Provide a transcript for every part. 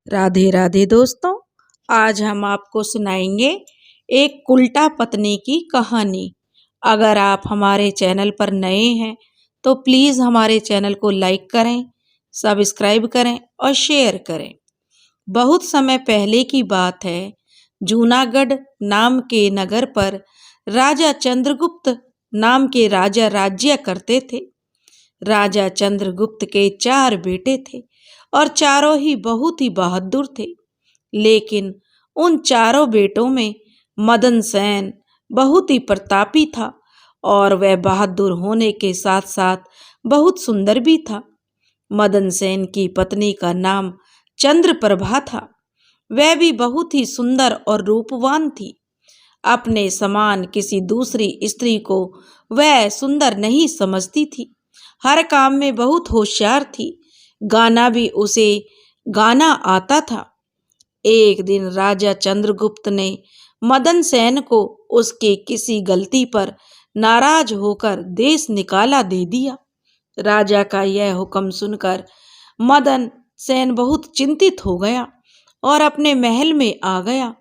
राधे राधे दोस्तों। आज हम आपको सुनाएंगे एक उल्टा पत्नी की कहानी। अगर आप हमारे चैनल पर नए हैं तो प्लीज़ हमारे चैनल को लाइक करें, सब्सक्राइब करें और शेयर करें। बहुत समय पहले की बात है। जूनागढ़ नाम के नगर पर राजा चंद्रगुप्त नाम के राजा राज्य करते थे। राजा चंद्रगुप्त के 4 बेटे थे और चारों ही बहुत ही बहादुर थे। लेकिन उन चारों बेटों में मदन सेन बहुत ही प्रतापी था और वह बहादुर होने के साथ साथ बहुत सुंदर भी था। मदन सेन की पत्नी का नाम चंद्रप्रभा था। वह भी बहुत ही सुंदर और रूपवान थी। अपने समान किसी दूसरी स्त्री को वह सुंदर नहीं समझती थी। हर काम में बहुत होशियार थी। गाना भी उसे गाना आता था। एक दिन राजा चंद्रगुप्त ने मदन सेन को उसके किसी गलती पर नाराज होकर देश निकाला दे दिया। राजा का यह हुक्म सुनकर मदन सेन बहुत चिंतित हो गया और अपने महल में आ गया।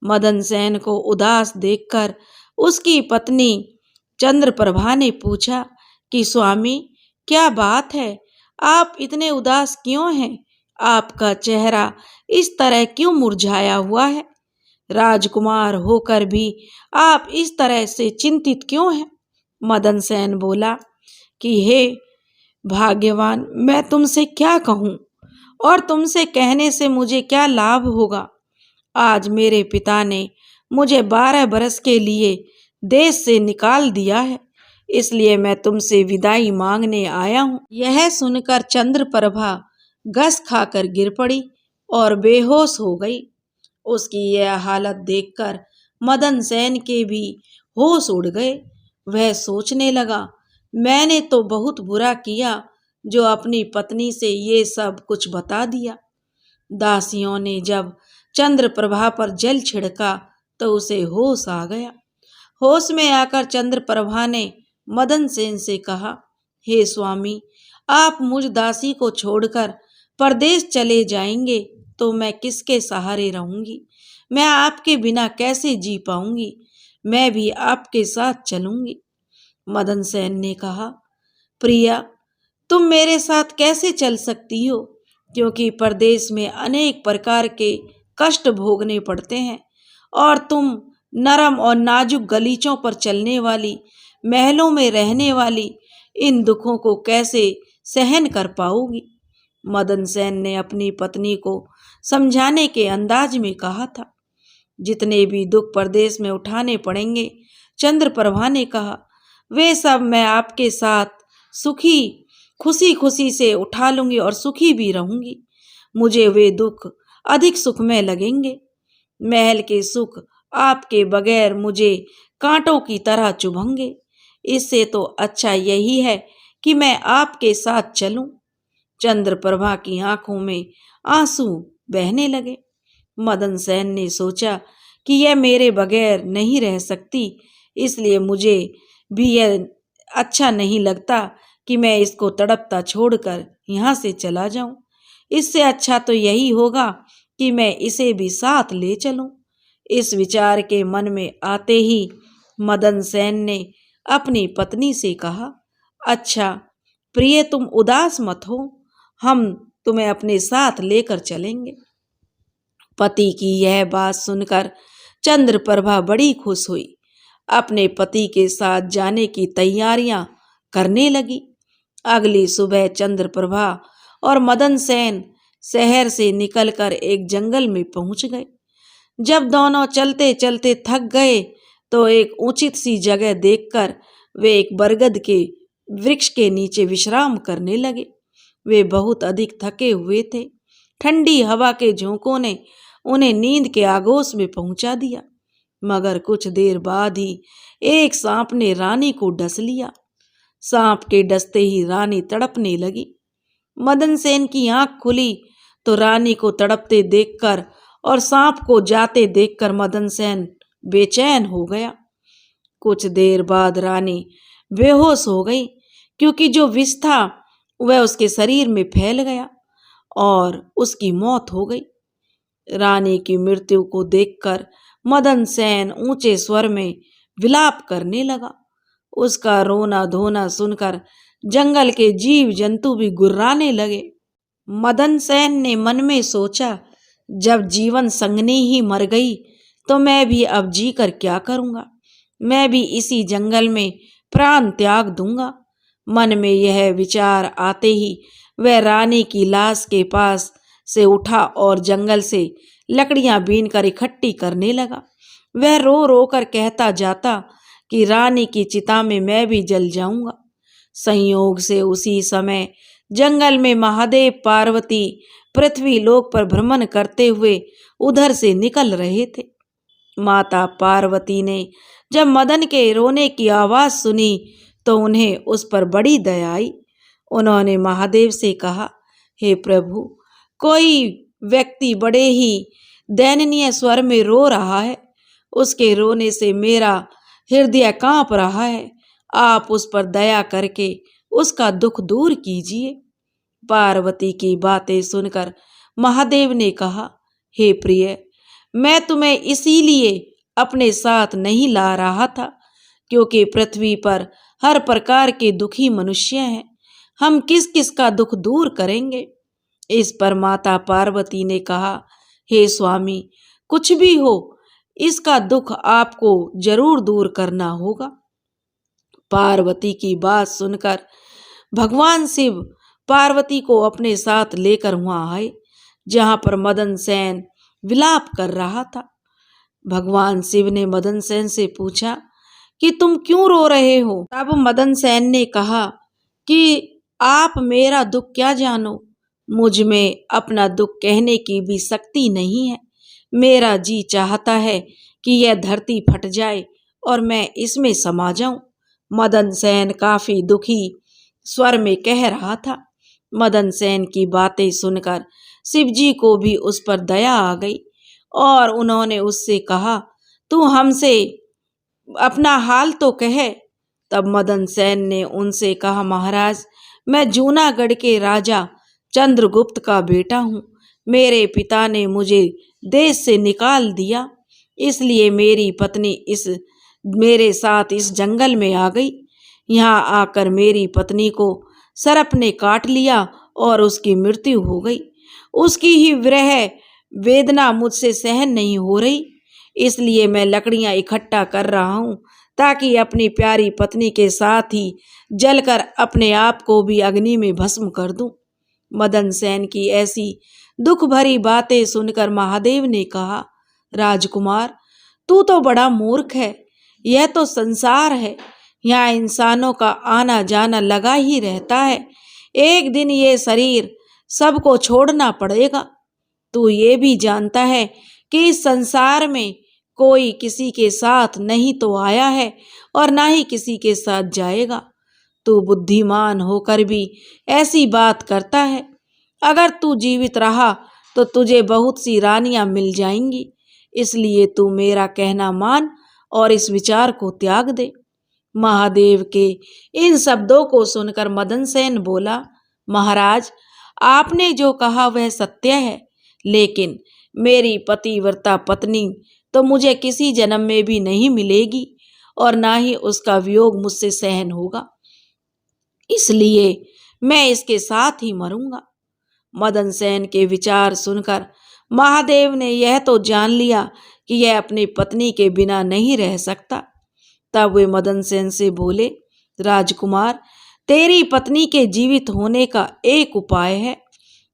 मदन सेन को उदास देखकर उसकी पत्नी चंद्रप्रभा ने पूछा कि स्वामी, क्या बात है? आप इतने उदास क्यों हैं? आपका चेहरा इस तरह क्यों मुरझाया हुआ है? राजकुमार होकर भी आप इस तरह से चिंतित क्यों हैं? मदन सेन बोला कि हे भाग्यवान, मैं तुमसे क्या कहूँ और तुमसे कहने से मुझे क्या लाभ होगा। आज मेरे पिता ने मुझे 12 बरस के लिए देश से निकाल दिया है, इसलिए मैं तुमसे विदाई मांगने आया हूँ। यह सुनकर चंद्रप्रभा घस खाकर गिर पड़ी और बेहोश हो गई। उसकी यह हालत देखकर मदन सेन के भी होश उड़ गए। वह सोचने लगा, मैंने तो बहुत बुरा किया जो अपनी पत्नी से ये सब कुछ बता दिया। दासियों ने जब चंद्रप्रभा पर जल छिड़का तो उसे होश आ गया। होश में आकर चंद्रप्रभा ने मदन सेन से कहा, हे स्वामी, आप मुझ दासी को छोड़कर परदेश चले जाएंगे तो मैं किसके सहारे रहूंगी? मैं आपके बिना कैसे जी पाऊंगी? मैं भी आपके साथ चलूंगी। मदन सेन ने कहा, प्रिया, तुम मेरे साथ कैसे चल सकती हो? क्योंकि परदेश में अनेक प्रकार के कष्ट भोगने पड़ते हैं और तुम नरम और नाजुक गलीचों पर चलने वाली, महलों में रहने वाली इन दुखों को कैसे सहन कर पाओगी? मदन सेन ने अपनी पत्नी को समझाने के अंदाज में कहा था। जितने भी दुख परदेश में उठाने पड़ेंगे, चंद्रप्रभा ने कहा, वे सब मैं आपके साथ खुशी खुशी से उठा लूंगी और सुखी भी रहूंगी। मुझे वे दुख अधिक सुखमय लगेंगे। महल के सुख आपके बगैर मुझे कांटों की तरह चुभेंगे। इससे तो अच्छा यही है कि मैं आपके साथ चलूं। चंद्रप्रभा की आंखों में आंसू बहने लगे। मदन सेन ने सोचा कि यह मेरे बगैर नहीं रह सकती, इसलिए मुझे भी यह अच्छा नहीं लगता कि मैं इसको तड़पता छोड़कर यहाँ से चला जाऊं। इससे अच्छा तो यही होगा कि मैं इसे भी साथ ले चलूं। इस विचार के मन में आते ही मदन सेन ने अपनी पत्नी से कहा, अच्छा प्रिय, तुम उदास मत हो, हम तुम्हें अपने साथ लेकर चलेंगे। पति की यह बात सुनकर चंद्रप्रभा बड़ी खुश हुई। अपने पति के साथ जाने की तैयारियां करने लगी। अगली सुबह चंद्रप्रभा और मदन सेन शहर से निकलकर एक जंगल में पहुंच गए। जब दोनों चलते चलते थक गए तो एक उचित सी जगह देखकर वे एक बरगद के वृक्ष के नीचे विश्राम करने लगे। वे बहुत अधिक थके हुए थे। ठंडी हवा के झोंकों ने उन्हें नींद के आगोश में पहुंचा दिया। मगर कुछ देर बाद ही एक सांप ने रानी को डस लिया। सांप के डसते ही रानी तड़पने लगी। मदन सेन की आंख खुली तो रानी को तड़पते देखकर और सांप को जाते देखकर मदन सेन बेचैन हो गया। कुछ देर बाद रानी बेहोश हो गई, क्योंकि जो विष था वह उसके शरीर में फैल गया और उसकी मौत हो गई। रानी की मृत्यु को देखकर मदन सेन ऊंचे स्वर में विलाप करने लगा। उसका रोना धोना सुनकर जंगल के जीव जंतु भी गुर्राने लगे। मदन सेन ने मन में सोचा, जब जीवन संगनी ही मर गई तो मैं भी अब जी कर क्या करूंगा। मैं भी इसी जंगल में प्राण त्याग दूंगा। मन में यह विचार आते ही वह रानी की लाश के पास से उठा और जंगल से लकड़ियां बीनकर इकट्ठी करने लगा। वह रो रो कर कहता जाता कि रानी की चिता में मैं भी जल जाऊंगा। संयोग से उसी समय जंगल में महादेव पार्वती पृथ्वी लोक पर भ्रमण करते हुए उधर से निकल रहे थे। माता पार्वती ने जब मदन के रोने की आवाज सुनी तो उन्हें उस पर बड़ी दया आई। उन्होंने महादेव से कहा, हे प्रभु, कोई व्यक्ति बड़े ही दयनीय स्वर में रो रहा है। उसके रोने से मेरा हृदय कांप रहा है। आप उस पर दया करके उसका दुख दूर कीजिए। पार्वती की बातें सुनकर महादेव ने कहा, हे प्रिय, मैं तुम्हें इसीलिए अपने साथ नहीं ला रहा था क्योंकि पृथ्वी पर हर प्रकार के दुखी मनुष्य हैं। हम किस किस का दुख दूर करेंगे। इस पर माता पार्वती ने कहा, हे स्वामी, कुछ भी हो, इसका दुख आपको जरूर दूर करना होगा। पार्वती की बात सुनकर भगवान शिव पार्वती को अपने साथ लेकर वहां आए जहां पर मदन सेन विलाप कर रहा था। भगवान शिव ने मदन सेन से पूछा कि तुम क्यों रो रहे हो। तब मदन सेन ने कहा कि आप मेरा दुख क्या जानो। मुझ में अपना दुख कहने की भी शक्ति नहीं है। मेरा जी चाहता है कि यह धरती फट जाए और मैं इसमें समा जाऊं। मदन सेन काफी दुखी स्वर में कह रहा था। मदन सेन की बातें सुनकर शिवजी को भी उस पर दया आ गई और उन्होंने उससे कहा, तू हमसे अपना हाल तो कहे। तब मदन सेन ने उनसे कहा, महाराज, मैं जूनागढ़ के राजा चंद्रगुप्त का बेटा हूँ। मेरे पिता ने मुझे देश से निकाल दिया, इसलिए मेरी पत्नी मेरे साथ इस जंगल में आ गई। यहाँ आकर मेरी पत्नी को सर्प ने काट लिया और उसकी मृत्यु हो गई। उसकी ही विरह वेदना मुझसे सहन नहीं हो रही, इसलिए मैं लकड़ियां इकट्ठा कर रहा हूँ ताकि अपनी प्यारी पत्नी के साथ ही जलकर अपने आप को भी अग्नि में भस्म कर दूं। मदन सेन की ऐसी दुख भरी बातें सुनकर महादेव ने कहा, राजकुमार, तू तो बड़ा मूर्ख है। यह तो संसार है, यहाँ इंसानों का आना जाना लगा ही रहता है। एक दिन ये शरीर सबको छोड़ना पड़ेगा। तू ये भी जानता है कि इस संसार में कोई किसी के साथ नहीं तो आया है और ना ही किसी के साथ जाएगा। तू बुद्धिमान होकर भी ऐसी बात करता है। अगर तू जीवित रहा तो तुझे बहुत सी रानियां मिल जाएंगी, इसलिए तू मेरा कहना मान और इस विचार को त्याग दे। महादेव के इन शब्दों को सुनकर मदन सेन बोला, महाराज, आपने जो कहा वह सत्य है, लेकिन मेरी पतिव्रता पत्नी तो मुझे किसी जन्म में भी नहीं मिलेगी और ना ही उसका वियोग मुझसे सहन होगा, इसलिए मैं इसके साथ ही मरूंगा। मदन सेन के विचार सुनकर महादेव ने यह तो जान लिया कि यह अपनी पत्नी के बिना नहीं रह सकता। तब वे मदन सेन से बोले, राजकुमार, तेरी पत्नी के जीवित होने का एक उपाय है।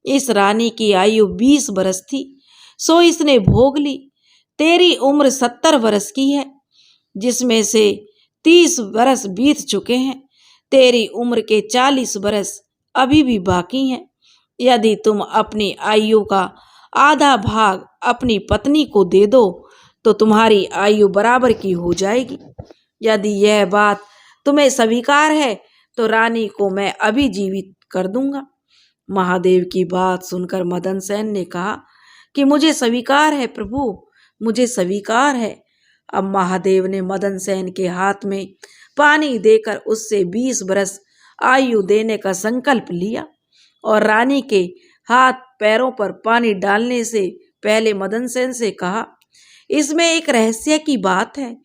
इस रानी की आयु 20 बरस थी, सो इसने भोग ली। तेरी उम्र 70 बरस की है, जिसमें से 30 बरस बीत चुके हैं। तेरी उम्र के 40 बरस अभी भी बाकी हैं। यदि तुम अपनी आयु का आधा भाग अपनी पत्नी को दे दो तो तुम्हारी आयु बराबर की हो जाएगी। यदि यह बात तुम्हें स्वीकार है तो रानी को मैं अभी जीवित कर दूंगा। महादेव की बात सुनकर मदन सेन ने कहा कि मुझे स्वीकार है प्रभु, मुझे स्वीकार है। अब महादेव ने मदन सेन के हाथ में पानी देकर उससे 20 बरस आयु देने का संकल्प लिया और रानी के हाथ पैरों पर पानी डालने से पहले मदन सेन से कहा, इसमें एक रहस्य की बात है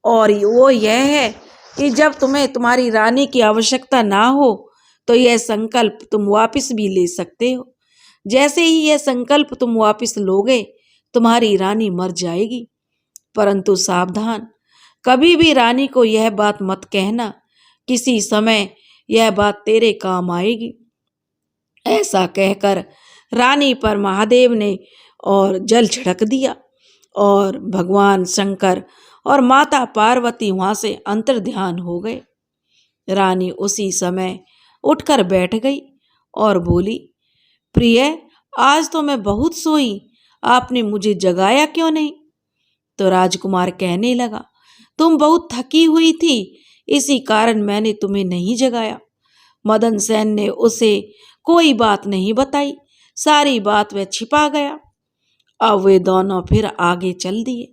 और वो यह है कि जब तुम्हें तुम्हारी रानी की आवश्यकता ना हो तो यह संकल्प तुम वापस भी ले सकते हो। जैसे ही यह संकल्प तुम वापस लोगे तुम्हारी रानी मर जाएगी, परंतु सावधान, कभी भी रानी को यह बात मत कहना, किसी समय यह बात तेरे काम आएगी। ऐसा कहकर रानी पर महादेव ने और जल छिड़क दिया और भगवान शंकर और माता पार्वती वहां से अंतर्ध्यान हो गए। रानी उसी समय उठकर बैठ गई और बोली, प्रिय, आज तो मैं बहुत सोई, आपने मुझे जगाया क्यों नहीं? तो राजकुमार कहने लगा, तुम बहुत थकी हुई थी, इसी कारण मैंने तुम्हें नहीं जगाया। मदन सेन ने उसे कोई बात नहीं बताई, सारी बात वह छिपा गया। अब वे दोनों फिर आगे चल दिए।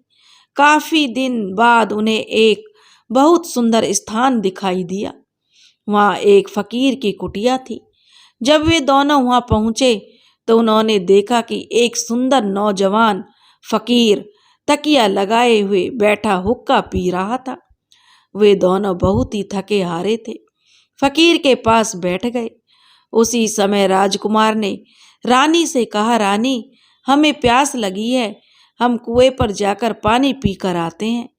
काफी दिन बाद उन्हें एक बहुत सुंदर स्थान दिखाई दिया। वहाँ एक फकीर की कुटिया थी। जब वे दोनों वहाँ पहुंचे तो उन्होंने देखा कि एक सुंदर नौजवान फकीर तकिया लगाए हुए बैठा हुक्का पी रहा था। वे दोनों बहुत ही थके हारे थे। फकीर के पास बैठ गए। उसी समय राजकुमार ने रानी से कहा, रानी, हमें प्यास लगी है, हम कुएं पर जाकर पानी पी कर आते हैं।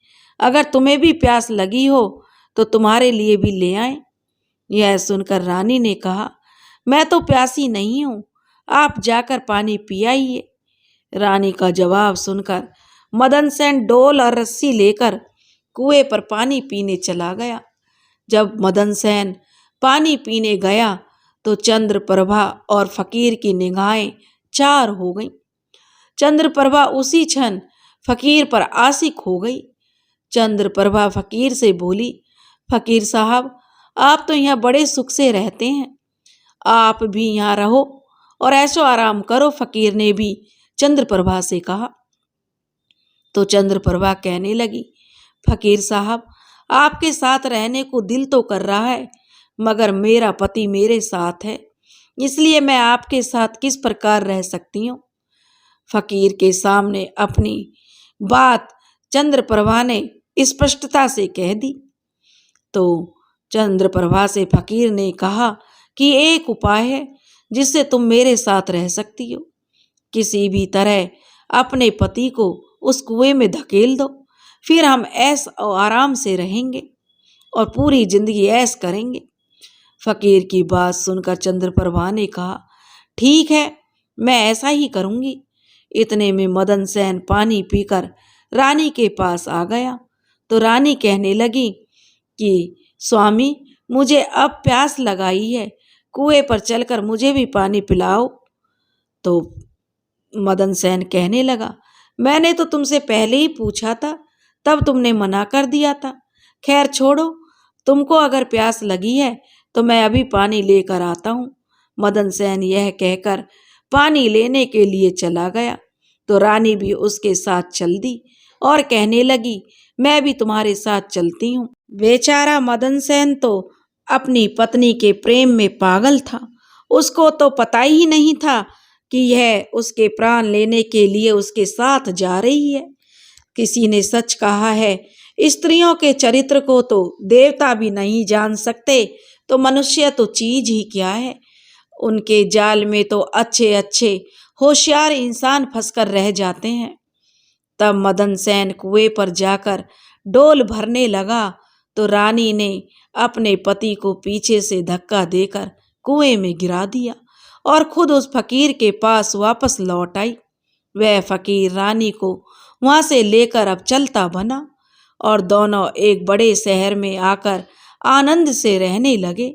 अगर तुम्हें भी प्यास लगी हो तो तुम्हारे लिए भी ले आएं। यह सुनकर रानी ने कहा, मैं तो प्यासी नहीं हूँ, आप जाकर पानी पी आइए। रानी का जवाब सुनकर मदन सेन डोल और रस्सी लेकर कुएं पर पानी पीने चला गया। जब मदन सेन पानी पीने गया तो चंद्रप्रभा और फकीर की निगाहें चार हो गईं। चंद्रप्रभा उसी क्षण फकीर पर आशिक हो गई। चंद्रप्रभा फकीर से बोली, फकीर साहब, आप तो यहाँ बड़े सुख से रहते हैं, आप भी यहाँ रहो और ऐशो आराम करो। फकीर ने भी चंद्रप्रभा से कहा। तो चंद्रप्रभा कहने लगी, फकीर साहब, आपके साथ रहने को दिल तो कर रहा है, मगर मेरा पति मेरे साथ है, इसलिए मैं आपके साथ किस प्रकार रह सकती हूँ। फकीर के सामने अपनी बात चंद्रप्रभा ने स्पष्टता से कह दी। तो चंद्रप्रभा से फकीर ने कहा कि एक उपाय है जिससे तुम मेरे साथ रह सकती हो। किसी भी तरह अपने पति को उस कुएं में धकेल दो, फिर हम ऐश और आराम से रहेंगे और पूरी जिंदगी ऐश करेंगे। फकीर की बात सुनकर चंद्रप्रभा ने कहा, ठीक है, मैं ऐसा ही करूंगी। इतने में मदन सेन पानी पीकर रानी के पास आ गया। तो रानी कहने लगी कि स्वामी, मुझे अब प्यास लगाई है, कुएं पर चलकर मुझे भी पानी पिलाओ। तो मदन सेन कहने लगा, मैंने तो तुमसे पहले ही पूछा था, तब तुमने मना कर दिया था। खैर छोड़ो, तुमको अगर प्यास लगी है तो मैं अभी पानी लेकर आता हूँ। मदन सेन यह कहकर पानी लेने के लिए चला गया। तो रानी भी उसके साथ चल दी और कहने लगी, मैं भी तुम्हारे साथ चलती हूँ। बेचारा मदन सेन तो अपनी पत्नी के प्रेम में पागल था। उसको तो पता ही नहीं था कि यह उसके प्राण लेने के लिए उसके साथ जा रही है। किसी ने सच कहा है, स्त्रियों के चरित्र को तो देवता भी नहीं जान सकते, तो मनुष्य तो चीज ही क्या है। उनके जाल में तो अच्छे अच्छे होशियार इंसान फंसकर रह जाते हैं। तब मदन सेन कुएं पर जाकर डोल भरने लगा तो रानी ने अपने पति को पीछे से धक्का देकर कुएं में गिरा दिया और खुद उस फकीर के पास वापस लौट आई। वह फकीर रानी को वहां से लेकर अब चलता बना और दोनों एक बड़े शहर में आकर आनंद से रहने लगे।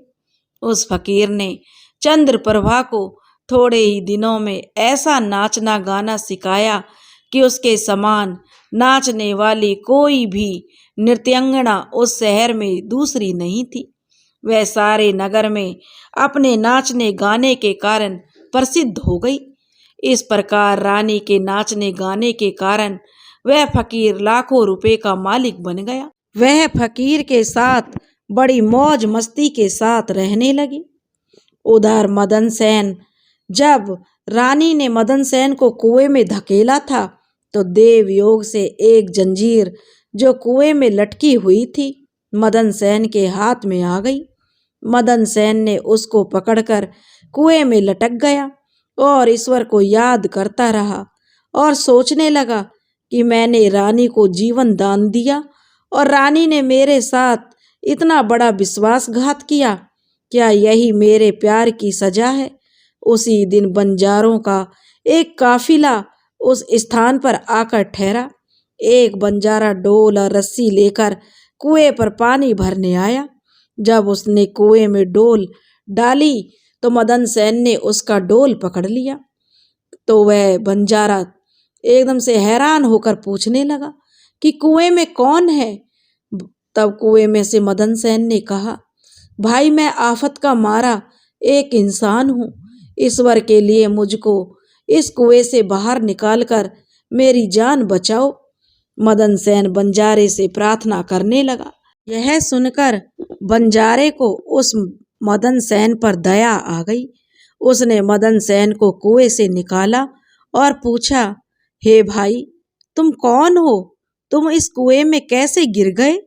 उस फकीर ने चंद्रप्रभा को थोड़े ही दिनों में ऐसा नाचना गाना सिखाया कि उसके समान नाचने वाली कोई भी नृत्यांगना उस शहर में दूसरी नहीं थी। वह सारे नगर में अपने नाचने गाने के कारण प्रसिद्ध हो गई। इस प्रकार रानी के नाचने गाने के कारण वह फकीर लाखों रुपए का मालिक बन गया। वह फकीर के साथ बड़ी मौज मस्ती के साथ रहने लगी। उधर मदन सेन जब रानी ने मदन सेन को कुएं में धकेला था तो देव योग से एक जंजीर जो कुएं में लटकी हुई थी मदन सेन के हाथ में आ गई। मदन सेन ने उसको पकड़कर कुएं में लटक गया और ईश्वर को याद करता रहा और सोचने लगा कि मैंने रानी को जीवन दान दिया और रानी ने मेरे साथ इतना बड़ा विश्वासघात किया। क्या यही मेरे प्यार की सजा है? उसी दिन बंजारों का एक काफिला उस स्थान पर आकर ठहरा। एक बंजारा डोल और रस्सी लेकर कुएं पर पानी भरने आया। जब उसने कुएं में डोल डाली तो मदन सेन ने उसका डोल पकड़ लिया। तो वह बंजारा एकदम से हैरान होकर पूछने लगा कि कुएं में कौन है? तब कुएं में से मदन सेन ने कहा, भाई मैं आफत का मारा एक इंसान हूँ। ईश्वर के लिए मुझको इस कुएं से बाहर निकालकर मेरी जान बचाओ। मदन सेन बंजारे से प्रार्थना करने लगा। यह सुनकर बंजारे को उस मदन सेन पर दया आ गई। उसने मदन सेन को कुएं से निकाला और पूछा, हे भाई तुम कौन हो? तुम इस कुएं में कैसे गिर गए?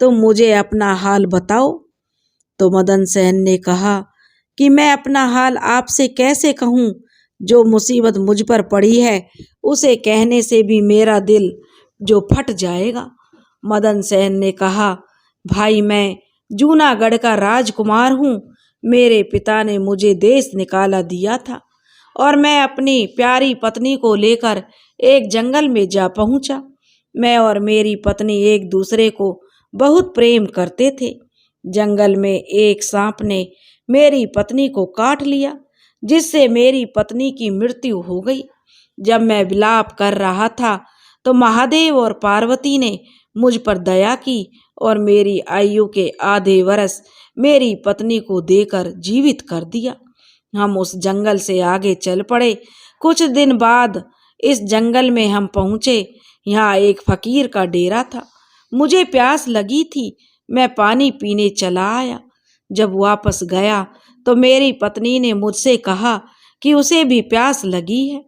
तुम मुझे अपना हाल बताओ। तो मदन सेन ने कहा कि मैं अपना हाल आपसे कैसे कहूँ? जो मुसीबत मुझ पर पड़ी है उसे कहने से भी मेरा दिल जो फट जाएगा। मदन सेन ने कहा, भाई मैं जूनागढ़ का राजकुमार हूँ। मेरे पिता ने मुझे देश निकाला दिया था और मैं अपनी प्यारी पत्नी को लेकर एक जंगल में जा पहुँचा। मैं और मेरी पत्नी एक दूसरे को बहुत प्रेम करते थे। जंगल में एक सांप ने मेरी पत्नी को काट लिया जिससे मेरी पत्नी की मृत्यु हो गई। जब मैं विलाप कर रहा था तो महादेव और पार्वती ने मुझ पर दया की और मेरी आयु के आधे वर्ष मेरी पत्नी को देकर जीवित कर दिया। हम उस जंगल से आगे चल पड़े। कुछ दिन बाद इस जंगल में हम पहुँचे। यहाँ एक फकीर का डेरा था। मुझे प्यास लगी थी। मैं पानी पीने चला आया। जब वापस गया तो मेरी पत्नी ने मुझसे कहा कि उसे भी प्यास लगी है।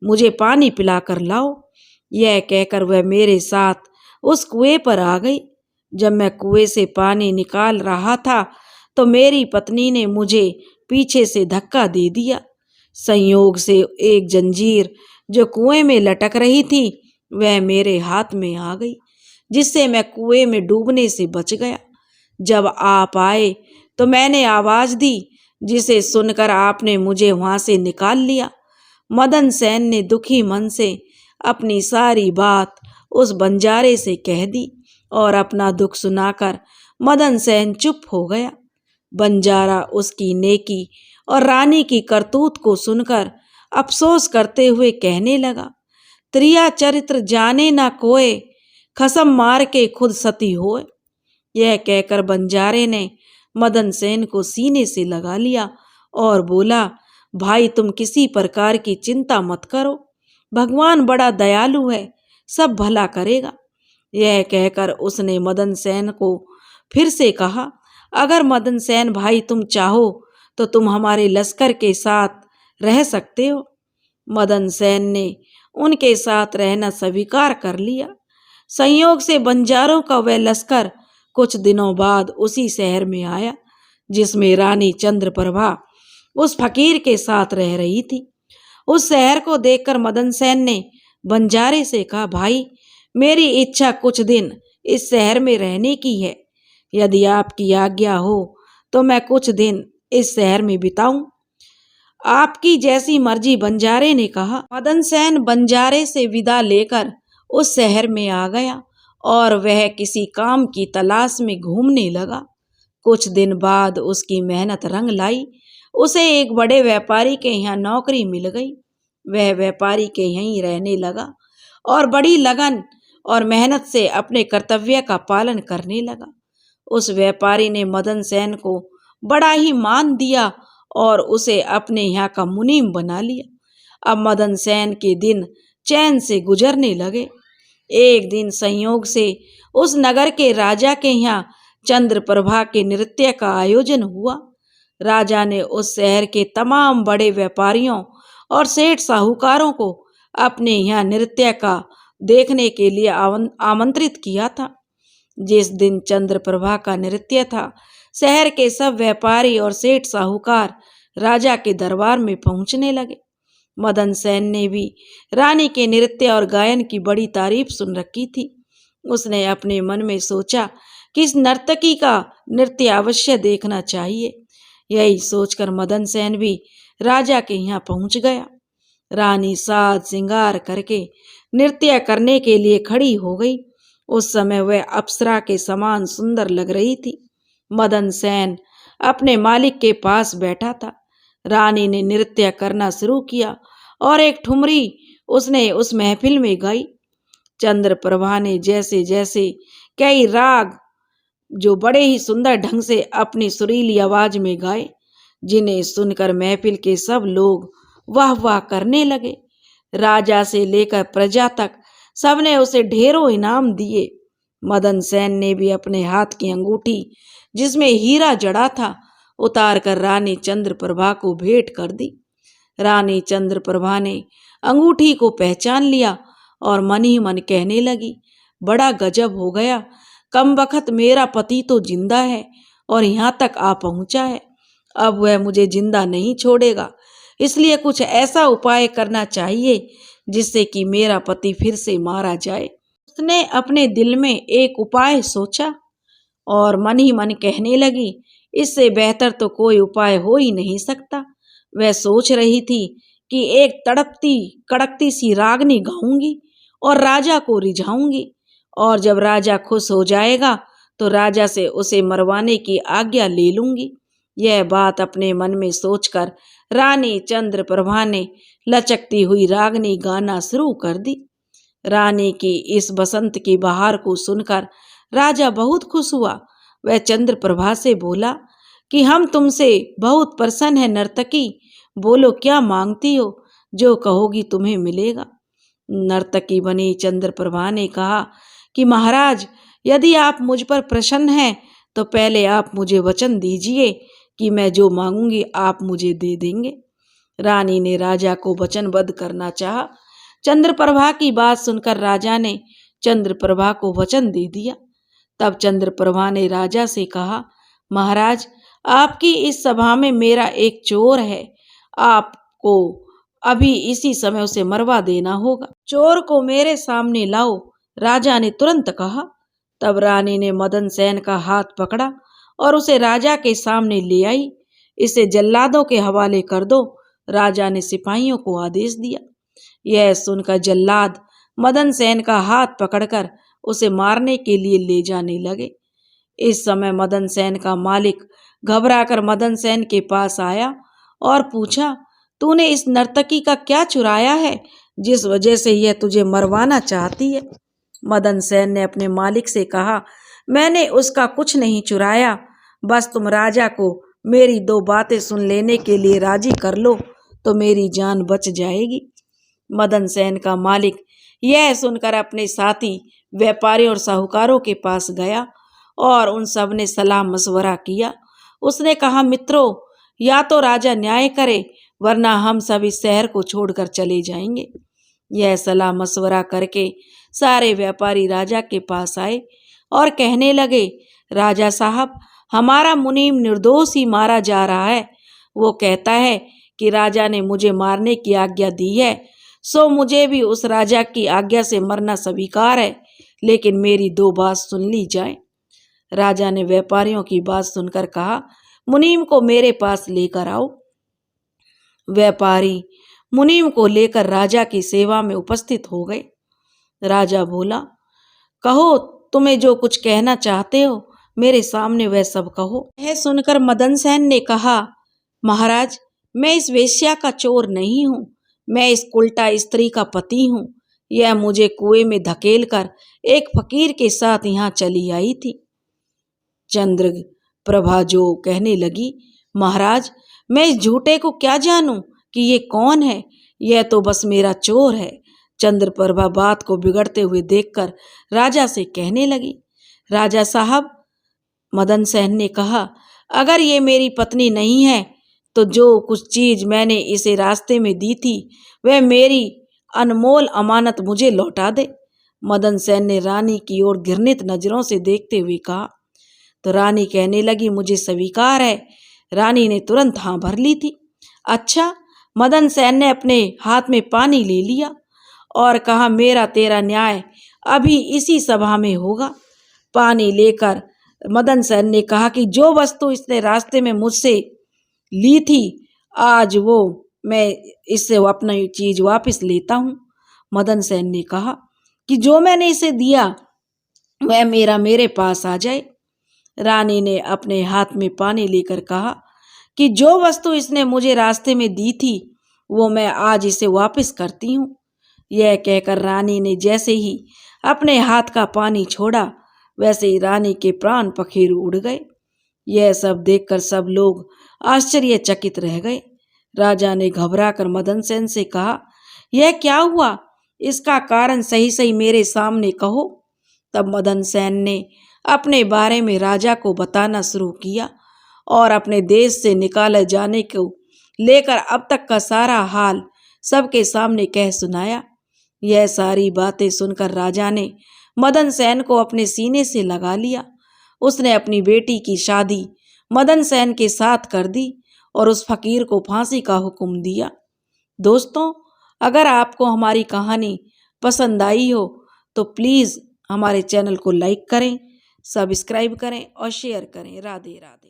मुझे पानी पिलाकर लाओ। यह कहकर वह मेरे साथ उस कुएं पर आ गई। जब मैं कुएं से पानी निकाल रहा था तो मेरी पत्नी ने मुझे पीछे से धक्का दे दिया। संयोग से एक जंजीर जो कुएं में लटक रही थी वह मेरे हाथ में आ गई जिससे मैं कुएं में डूबने से बच गया। जब आप आए तो मैंने आवाज दी जिसे सुनकर आपने मुझे वहां से निकाल लिया। मदन सेन ने दुखी मन से अपनी सारी बात उस बंजारे से कह दी और अपना दुख सुनाकर मदन सेन चुप हो गया। बंजारा उसकी नेकी और रानी की करतूत को सुनकर अफसोस करते हुए कहने लगा, त्रिया चरित्र जाने ना कोय, खसम मार के खुद सती होए। यह कहकर बंजारे ने मदन सेन को सीने से लगा लिया और बोला, भाई तुम किसी प्रकार की चिंता मत करो। भगवान बड़ा दयालु है, सब भला करेगा। यह कहकर उसने मदन सेन को फिर से कहा, अगर मदन सेन भाई तुम चाहो तो तुम हमारे लश्कर के साथ रह सकते हो। मदन सेन ने उनके साथ रहना स्वीकार कर लिया। संयोग से बंजारों का वह लश्कर कुछ दिनों बाद उसी शहर में आया जिसमें रानी चंद्रप्रभा उस फकीर के साथ रह रही थी। उस शहर को देखकर मदन सेन ने बंजारे से कहा, भाई मेरी इच्छा कुछ दिन इस शहर में रहने की है। यदि आपकी आज्ञा हो तो मैं कुछ दिन इस शहर में बिताऊं। आपकी जैसी मर्जी, बंजारे ने कहा। मदन सेन बंजारे से विदा लेकर उस शहर में आ गया और वह किसी काम की तलाश में घूमने लगा। कुछ दिन बाद उसकी मेहनत रंग लाई। उसे एक बड़े व्यापारी के यहाँ नौकरी मिल गई। वह व्यापारी के यहीं रहने लगा और बड़ी लगन और मेहनत से अपने कर्तव्य का पालन करने लगा। उस व्यापारी ने मदन सेन को बड़ा ही मान दिया और उसे अपने यहाँ का मुनीम बना लिया। अब मदन सेन के दिन चैन से गुजरने लगे। एक दिन संयोग से उस नगर के राजा के यहाँ चंद्रप्रभा के नृत्य का आयोजन हुआ। राजा ने उस शहर के तमाम बड़े व्यापारियों और सेठ साहूकारों को अपने यहाँ नृत्य का देखने के लिए आमंत्रित किया था। जिस दिन चंद्रप्रभा का नृत्य था, शहर के सब व्यापारी और सेठ साहूकार राजा के दरबार में पहुंचने लगे। मदन सेन ने भी रानी के नृत्य और गायन की बड़ी तारीफ सुन रखी थी। उसने अपने मन में सोचा कि इस नर्तकी का नृत्य अवश्य देखना चाहिए। यही सोचकर मदन सेन भी राजा के यहाँ पहुंच गया। रानी साज श्रृंगार करके नृत्य करने के लिए खड़ी हो गई। उस समय वह अप्सरा के समान सुंदर लग रही थी। मदन सेन अपने मालिक के पास बैठा था। रानी ने नृत्य करना शुरू किया और एक ठुमरी उसने उस महफिल में गाई। चंद्रप्रभा ने जैसे जैसे कई राग जो बड़े ही सुंदर ढंग से अपनी सुरीली आवाज में गाए, जिन्हें सुनकर महफिल के सब लोग वाह वाह करने लगे। राजा से लेकर प्रजा तक सबने उसे ढेरों इनाम दिए। मदन सेन ने भी अपने हाथ की अंगूठी, जिसमें हीरा जड़ा था, उतार कर रानी चंद्रप्रभा को भेंट कर दी। रानी चंद्रप्रभा ने अंगूठी को पहचान लिया और मन ही मन कहने लगी, बड़ा गजब हो गया, कम बखत मेरा पति तो जिंदा है और यहाँ तक आ पहुंचा है। अब वह मुझे जिंदा नहीं छोड़ेगा, इसलिए कुछ ऐसा उपाय करना चाहिए जिससे कि मेरा पति फिर से मारा जाए। उसने अपने दिल में एक उपाय सोचा और मन ही मन कहने लगी, इससे बेहतर तो कोई उपाय हो ही नहीं सकता। वह सोच रही थी कि एक तड़पती कड़कती सी रागनी गाऊंगी और राजा को रिझाऊंगी, और जब राजा खुश हो जाएगा तो राजा से उसे मरवाने की आज्ञा ले लूंगी। यह बात अपने मन में सोचकर रानी चंद्रप्रभा ने लचकती हुई रागनी गाना शुरू कर दी। रानी की इस बसंत की बहार को सुनकर राजा बहुत खुश हुआ। वह चंद्रप्रभा से बोला कि हम तुमसे बहुत प्रसन्न है नर्तकी, बोलो क्या मांगती हो, जो कहोगी तुम्हें मिलेगा। नर्तकी बनी चंद्रप्रभा ने कहा कि महाराज, यदि आप मुझ पर प्रसन्न हैं तो पहले आप मुझे वचन दीजिए कि मैं जो मांगूंगी आप मुझे दे देंगे। रानी ने राजा को वचनबद्ध करना चाहा। चंद्रप्रभा की बात सुनकर राजा ने चंद्रप्रभा को वचन दे दिया। तब चंद्रप्रभा ने राजा से कहा, महाराज, आपकी इस सभा में मेरा एक चोर है, आपको अभी इसी समय उसे मरवा देना होगा। चोर को मेरे सामने लाओ, राजा ने तुरंत कहा। तब रानी ने मदन सेन का हाथ पकड़ा और उसे राजा के सामने ले आई। इसे जल्लादों के हवाले कर दो, राजा ने सिपाहियों को आदेश दिया। यह सुनकर जल्लाद मदन सेन का हाथ पकड़कर उसे मारने के लिए ले जाने लगे। इस समय मदन सेन का मालिक घबराकर मदन सेन के पास आया और पूछा, तूने इस नर्तकी का क्या चुराया है जिस वजह से यह तुझे मरवाना चाहती है? मदन सेन ने अपने मालिक से कहा, मैंने उसका कुछ नहीं चुराया, बस तुम राजा को मेरी दो बातें सुन लेने के लिए राजी कर लो तो मेरी जान बच जाएगी। मदन सेन का मालिक यह सुनकर अपने साथी व्यापारी और साहूकारों के पास गया और उन सब ने सलाह मशवरा किया। उसने कहा, मित्रों, या तो राजा न्याय करे वरना हम सब इस शहर को छोड़कर चले जाएंगे। यह सलाह मशवरा करके सारे व्यापारी राजा के पास आए और कहने लगे, राजा साहब, हमारा मुनीम निर्दोष ही मारा जा रहा है। वो कहता है कि राजा ने मुझे मारने की आज्ञा दी है, सो मुझे भी उस राजा की आज्ञा से मरना स्वीकार है, लेकिन मेरी दो बात सुन ली जाए। राजा ने व्यापारियों की बात सुनकर कहा, मुनीम को मेरे पास लेकर आओ। व्यापारी मुनीम को लेकर राजा की सेवा में उपस्थित हो गए। राजा बोला, कहो, तुम्हें जो कुछ कहना चाहते हो मेरे सामने वह सब कहो। यह सुनकर मदन सेन ने कहा, महाराज, मैं इस वेश्या का चोर नहीं हूँ, मैं इस उल्टा स्त्री का पति हूँ। यह मुझे कुएं में धकेल कर एक फकीर के साथ यहाँ चली आई थी। चंद्रप्रभा जो कहने लगी, महाराज, मैं इस झूठे को क्या जानूं कि ये कौन है, यह तो बस मेरा चोर है। चंद्रप्रभा बात को बिगड़ते हुए देखकर राजा से कहने लगी, राजा साहब, मदन सेन ने कहा, अगर ये मेरी पत्नी नहीं है तो जो कुछ चीज मैंने इसे रास्ते में दी थी वह मेरी अनमोल अमानत मुझे लौटा दे। मदन सेन ने रानी की ओर घृणित नजरों से देखते हुए कहा। तो रानी कहने लगी, मुझे स्वीकार है। रानी ने तुरंत हाँ भर ली थी। अच्छा। मदन सेन ने अपने हाथ में पानी ले लिया और कहा, मेरा तेरा न्याय अभी इसी सभा में होगा। पानी लेकर मदन सेन ने कहा कि जो वस्तु इसने रास्ते में मुझसे ली थी आज वो मैं इससे अपनी चीज वापस लेता हूँ। मदन सेन ने कहा कि जो मैंने इसे दिया वह मेरे पास आ जाए। रानी ने अपने हाथ में पानी लेकर कहा कि जो वस्तु इसने मुझे रास्ते में दी थी वो मैं आज इसे वापस करती हूँ। यह कहकर रानी ने जैसे ही अपने हाथ का पानी छोड़ा वैसे ही रानी के प्राण पखेरु उड़ गए। यह सब देखकर सब लोग आश्चर्यचकित रह गए। राजा ने घबराकर मदन सेन से कहा, यह क्या हुआ? इसका कारण सही सही मेरे सामने कहो। तब मदन सेन ने अपने बारे में राजा को बताना शुरू किया और अपने देश से निकाले जाने को लेकर अब तक का सारा हाल सबके सामने कह सुनाया। यह सारी बातें सुनकर राजा ने मदन सेन को अपने सीने से लगा लिया। उसने अपनी बेटी की शादी मदन सेन के साथ कर दी और उस फकीर को फांसी का हुक्म दिया। दोस्तों, अगर आपको हमारी कहानी पसंद आई हो तो प्लीज़ हमारे चैनल को लाइक करें, सब्सक्राइब करें और शेयर करें। राधे राधे।